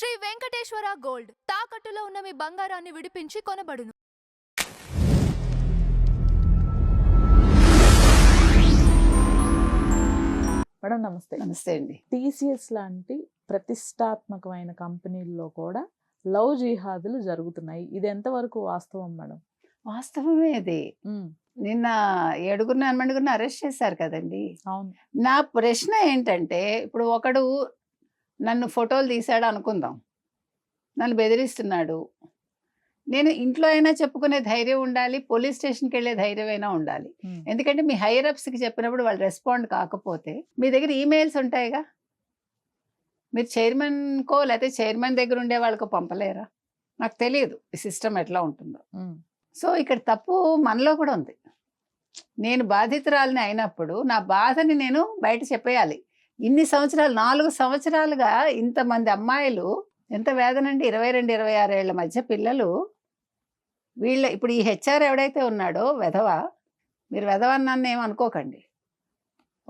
Shri Venkateswara gold తాకట్టులో ఉన్న మీ బంగారాన్ని విడిపించి కొనబడును. మేడం నమస్తే. నమస్తే అండి. టీసీఎస్ లాంటి ప్రతిష్టాత్మకమైన కంపెనీల్లో కూడా లవ్ జిహాదులు జరుగుతున్నాయి. ఇది ఎంతవరకు వాస్తవం మేడం? వాస్తవమే అది. నిన్న 7 అరెస్ట్ చేశారు కదండి. అవును. నా ప్రశ్న ఏంటంటే, ఇప్పుడు ఒకడు నన్ను ఫోటోలు తీశాడు అనుకుందాం, నన్ను బెదిరిస్తున్నాడు. నేను ఇంట్లో అయినా చెప్పుకునే ధైర్యం ఉండాలి, పోలీస్ స్టేషన్కి వెళ్ళే ధైర్యం అయినా ఉండాలి. ఎందుకంటే మీ హైయర్ అప్స్కి చెప్పినప్పుడు వాళ్ళు రెస్పాండ్ కాకపోతే మీ దగ్గర ఈమెయిల్స్ ఉంటాయిగా, మీరు చైర్మన్కో లేకపోతే చైర్మన్ దగ్గర ఉండే వాళ్ళకో పంపలేరా? నాకు తెలియదు ఈ సిస్టమ్ ఎట్లా ఉంటుందో. సో ఇక్కడ తప్పు మనలో కూడా ఉంది. నేను బాధితురాలిని అయినప్పుడు నా బాధని నేను బయట చెప్పేయాలి. ఇన్ని సంవత్సరాలు 4 సంవత్సరాలుగా ఇంతమంది అమ్మాయిలు, ఎంత వేదనండి, 22, 26 ఏళ్ల మధ్య పిల్లలు. వీళ్ళ ఇప్పుడు ఈ హెచ్ఆర్ ఎవడైతే ఉన్నాడో వెధవ, మీరు వెధవ అన్నాను ఏమనుకోకండి,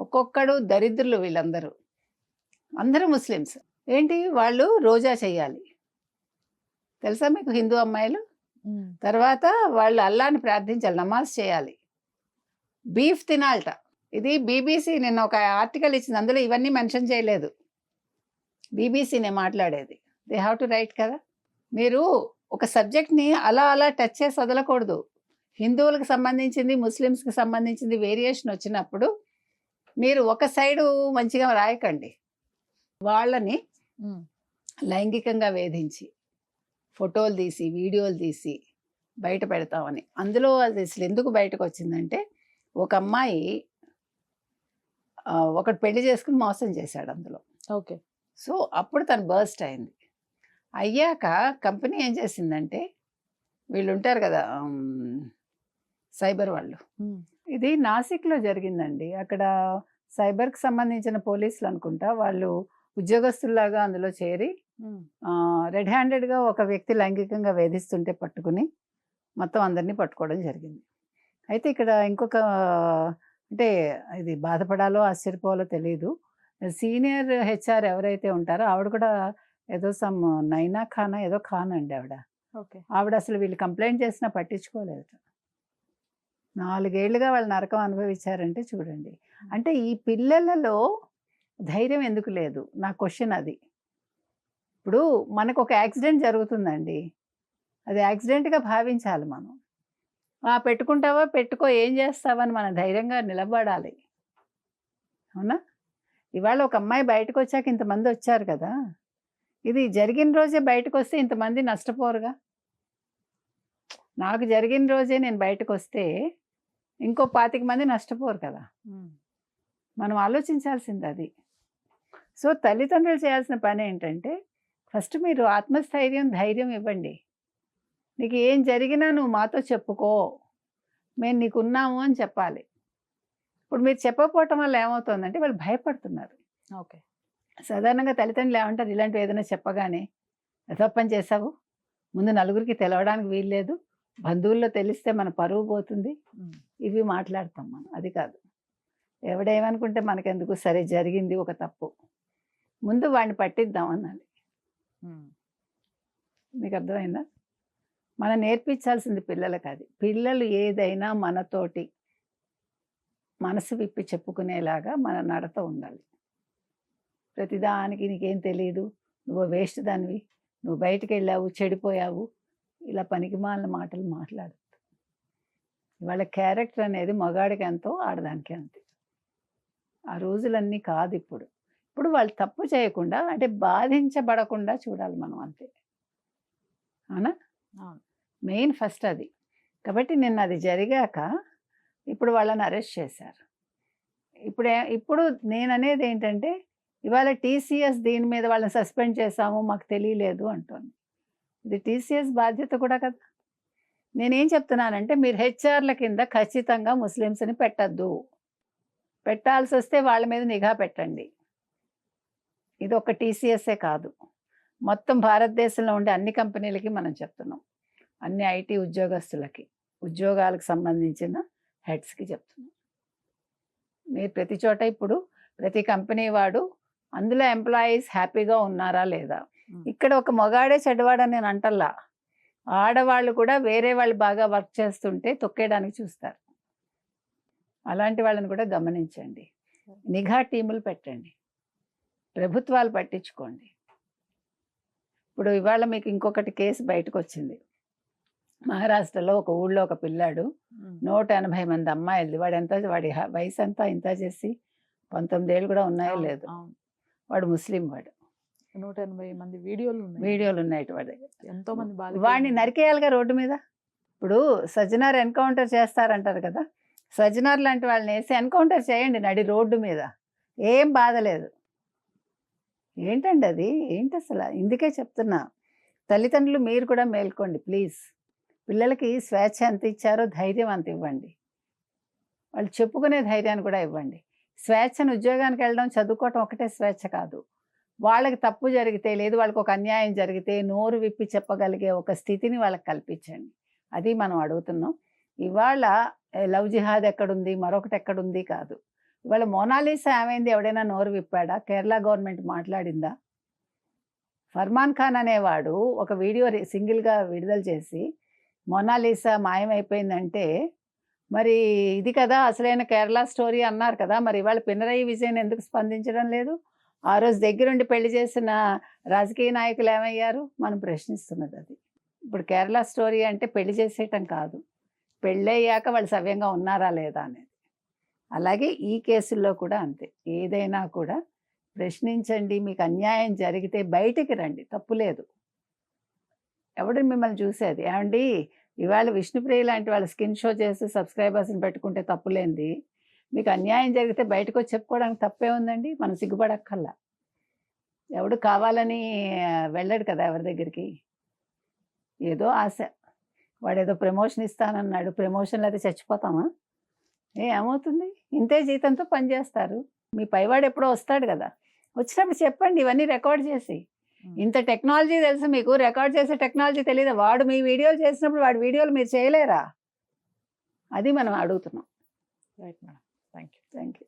ఒక్కొక్కడు దరిద్రులు వీళ్ళందరూ. అందరూ ముస్లిమ్స్. ఏంటి వాళ్ళు రోజా చెయ్యాలి తెలుసా మీకు, హిందూ అమ్మాయిలు. తర్వాత వాళ్ళు అల్లాని ప్రార్థించాలి, నమాజ్ చేయాలి, బీఫ్ తినాలట. ఇది బీబీసీ నిన్న ఒక ఆర్టికల్ ఇచ్చింది, అందులో ఇవన్నీ మెన్షన్ చేయలేదు. బీబీసీనే మాట్లాడేది. దే హ్యావ్ టు రైట్ కదా. మీరు ఒక సబ్జెక్ట్ని అలా అలా టచ్ చేసి వదలకూడదు. హిందువులకు సంబంధించింది, ముస్లిమ్స్కి సంబంధించింది వేరియేషన్ వచ్చినప్పుడు మీరు ఒక సైడు మంచిగా రాయకండి. వాళ్ళని లైంగికంగా వేధించి ఫోటోలు తీసి వీడియోలు తీసి బయట పెడతామని. అందులో అది అసలు ఎందుకు బయటకు వచ్చిందంటే, ఒక అమ్మాయి ఒకటి పెళ్లి చేసుకుని మోసం చేశాడు అందులో. ఓకే. సో అప్పుడు తను బర్స్ట్ అయింది. అయ్యాక కంపెనీ ఏం చేసిందంటే, వీళ్ళు ఉంటారు కదా సైబర్ వాళ్ళు, ఇది నాసిక్లో జరిగిందండి. అక్కడ సైబర్కి సంబంధించిన పోలీసులు అనుకుంటా, వాళ్ళు ఉద్యోగస్తుల్లాగా అందులో చేరి రెడ్ హ్యాండెడ్గా ఒక వ్యక్తి లైంగికంగా వేధిస్తుంటే పట్టుకుని మొత్తం అందరినీ పట్టుకోవడం జరిగింది. అయితే ఇక్కడ ఇంకొక, అంటే ఇది బాధపడాలో ఆశ్చర్యపోవాలో తెలియదు, సీనియర్ హెచ్ఆర్ ఎవరైతే ఉంటారో ఆవిడ కూడా ఏదో సమ్ నైనా ఖానా ఏదో ఖాన్ అండి ఆవిడ. ఓకే. ఆవిడ అసలు వీళ్ళు కంప్లైంట్ చేసినా పట్టించుకోలేదు. 4 ఏళ్లుగా వాళ్ళు నరకం అనుభవించారంటే చూడండి. అంటే ఈ పిల్లలలో ధైర్యం ఎందుకు లేదు, నా క్వశ్చన్ అది. ఇప్పుడు మనకు ఒక యాక్సిడెంట్ జరుగుతుందండి, అది యాక్సిడెంట్గా భావించాలి మనం. పెట్టుకుంటావా పెట్టుకో, ఏం చేస్తావని మన ధైర్యంగా నిలబడాలి. అవునా? ఇవాళ ఒక అమ్మాయి బయటకు వచ్చాక ఇంతమంది వచ్చారు కదా, ఇది జరిగిన రోజే బయటకు వస్తే ఇంతమంది నష్టపోరుగా. నాకు జరిగిన రోజే నేను బయటకు వస్తే ఇంకో 25 మంది నష్టపోరు కదా. మనం ఆలోచించాల్సింది అది. సో తల్లిదండ్రులు చేయాల్సిన పని ఏంటంటే, ఫస్ట్ మీరు ఆత్మస్థైర్యం, ధైర్యం ఇవ్వండి. నీకు ఏం జరిగినా నువ్వు మాతో చెప్పుకో, మేము నీకున్నాము అని చెప్పాలి. ఇప్పుడు మీరు చెప్పకపోవటం వల్ల ఏమవుతుందంటే వాళ్ళు భయపడుతున్నారు. ఓకే. సాధారణంగా తల్లిదండ్రులు ఏమంటారు, ఇలాంటివి ఏదైనా చెప్పగానే, తప్పని చేసావు, ముందు నలుగురికి తెలవడానికి వీల్లేదు, బంధువుల్లో తెలిస్తే మన పరువు పోతుంది, ఇవి మాట్లాడతాం మనం. అది కాదు. ఎవడేమనుకుంటే మనకెందుకు, సరే జరిగింది ఒక తప్పు, ముందు వాడిని పట్టిద్దాం అనాలి. మీకు అర్థమైందా? మనం నేర్పించాల్సింది పిల్లలకు అది. పిల్లలు ఏదైనా మనతోటి మనసు విప్పి చెప్పుకునేలాగా మన నడత ఉండాలి. ప్రతిదానికి నీకేం తెలియదు, నువ్వు వేస్ట్ దానివి, నువ్వు బయటికి వెళ్ళావు చెడిపోయావు, ఇలా పనికిమాలిన మాటలు మాట్లాడద్దు. ఇవాళ క్యారెక్టర్ అనేది మగాడికి ఎంతో ఆడదానికి అంతే. ఆ రోజులన్నీ కాదు ఇప్పుడు. ఇప్పుడు వాళ్ళు తప్పు చేయకుండా, అంటే బాధించబడకుండా చూడాలి మనం, అంతే. అవునా? మెయిన్ ఫస్ట్ అది. కాబట్టి నిన్న అది జరిగాక ఇప్పుడు వాళ్ళని అరెస్ట్ చేశారు. ఇప్పుడు నేను అనేది ఏంటంటే, ఇవాళ టీసీఎస్ దీని మీద వాళ్ళని సస్పెండ్ చేశాము, మాకు తెలియలేదు అంటుంది. ఇది టీసీఎస్ బాధ్యత కూడా కదా. నేనేం చెప్తున్నానంటే, మీరు హెచ్ఆర్ల కింద ఖచ్చితంగా ముస్లిమ్స్ని పెట్టద్దు. పెట్టాల్సి వస్తే వాళ్ళ మీద నిఘా పెట్టండి. ఇది ఒక టీసీఎస్ఏ కాదు, మొత్తం భారతదేశంలో ఉండే అన్ని కంపెనీలకి మనం చెప్తున్నాం. అన్ని ఐటీ ఉద్యోగస్తులకి, ఉద్యోగాలకు సంబంధించిన హెడ్స్కి చెప్తున్నాం. మీరు ప్రతి చోట ఇప్పుడు ప్రతి కంపెనీ వాడు అందులో ఎంప్లాయీస్ హ్యాపీగా ఉన్నారా లేదా, ఈ ఇక్కడ ఒక మగాడే చెడ్డవాడని నేను అంటల్లా. ఆడవాళ్ళు కూడా వేరే వాళ్ళు బాగా వర్క్ చేస్తుంటే తొక్కేయడానికి చూస్తారు. అలాంటి వాళ్ళని కూడా గమనించండి. నిఘా టీములు పెట్టండి. ప్రభుత్వాలు పట్టించుకోండి. ఇప్పుడు ఇవాళ మీకు ఇంకొకటి కేసు బయటకు వచ్చింది. మహారాష్ట్రలో ఒక ఊళ్ళో ఒక పిల్లాడు 180 మంది అమ్మాయిలు, వాడి వయసు అంతా ఇంత చేసి 19 ఏళ్ళు కూడా ఉన్నాయో లేదు. వాడు ముస్లిం, వాడు 180 మంది వీడియోలు ఉన్నాయి వాడి. ఎంతో మంది వాడిని నరికేయాలిగా రోడ్డు మీద. ఇప్పుడు సజ్జనార్ ఎన్కౌంటర్ చేస్తారంటారు కదా, సజ్జనార్ లాంటి వాళ్ళని వేసి ఎన్కౌంటర్ చేయండి నడి రోడ్డు మీద, ఏం బాధ లేదు. ఏంటండి అది, ఏంటి అసలు? ఇందుకే చెప్తున్నా, తల్లిదండ్రులు మీరు కూడా మేల్కోండి ప్లీజ్. పిల్లలకి స్వేచ్ఛ ఎంత ఇచ్చారో ధైర్యం అంత ఇవ్వండి. వాళ్ళు చెప్పుకునే ధైర్యాన్ని కూడా ఇవ్వండి. స్వేచ్ఛను, ఉద్యోగానికి వెళ్ళడం, చదువుకోవటం ఒకటే స్వేచ్ఛ కాదు. వాళ్ళకి తప్పు జరిగితే, లేదు వాళ్ళకి ఒక అన్యాయం జరిగితే నోరు విప్పి చెప్పగలిగే ఒక స్థితిని వాళ్ళకి కల్పించండి. అది మనం అడుగుతున్నాం. ఇవాళ లవ్ జిహాద్ ఎక్కడుంది, మరొకటి ఎక్కడుంది కాదు. ఇవాళ మోనాలిసా ఏమైంది, ఎవడైనా నోరు విప్పాడా? కేరళ గవర్నమెంట్ మాట్లాడిందా? ఫర్మాన్ ఖాన్ అనేవాడు ఒక వీడియో సింగిల్గా విడుదల చేసి మోనాలిసా మాయమైపోయిందంటే, మరి ఇది కదా అసలైన కేరళ స్టోరీ అన్నారు కదా, మరి ఇవాళ పినరయి విజయన్ ఎందుకు స్పందించడం లేదు? ఆ రోజు దగ్గరుండి పెళ్లి చేసిన రాజకీయ నాయకులు ఏమయ్యారు? మనం ప్రశ్నిస్తున్నది అది. ఇప్పుడు కేరళ స్టోరీ అంటే పెళ్లి చేసేయటం కాదు, పెళ్ళయ్యాక వాళ్ళు సవ్యంగా ఉన్నారా లేదా అనేది. అలాగే ఈ కేసుల్లో కూడా అంతే. ఏదైనా కూడా ప్రశ్నించండి. మీకు అన్యాయం జరిగితే బయటికి రండి, తప్పులేదు. ఎవడు మిమ్మల్ని చూసేది? ఏమండి ఇవాళ విష్ణుప్రియ లాంటి వాళ్ళ స్కిన్ షో చేసి సబ్స్క్రైబర్స్ని పెట్టుకుంటే తప్పులేంది? మీకు అన్యాయం జరిగితే బయటకు వచ్చి చెప్పుకోవడానికి తప్పే ఉందండి. మనం సిగ్గుపడక్కల్లా. ఎవడు కావాలని వెళ్ళాడు కదా ఎవరి దగ్గరికి. ఏదో ఆశ, వాడేదో ప్రమోషన్ ఇస్తానన్నాడు, ప్రమోషన్లు అయితే చచ్చిపోతామా? ఏమవుతుంది? ఇంతే జీతంతో పనిచేస్తారు. మీ పైవాడు ఎప్పుడో వస్తాడు కదా, వచ్చినప్పుడు చెప్పండి ఇవన్నీ రికార్డ్ చేసి. ఇంత టెక్నాలజీ తెలుసు మీకు, రికార్డ్ చేసే టెక్నాలజీ తెలియదు. వాడు మీ వీడియోలు చేసినప్పుడు వాడి వీడియోలు మీరు చేయలేరా? అది మనం అడుగుతున్నాం. Right madam, thank you. Thank you.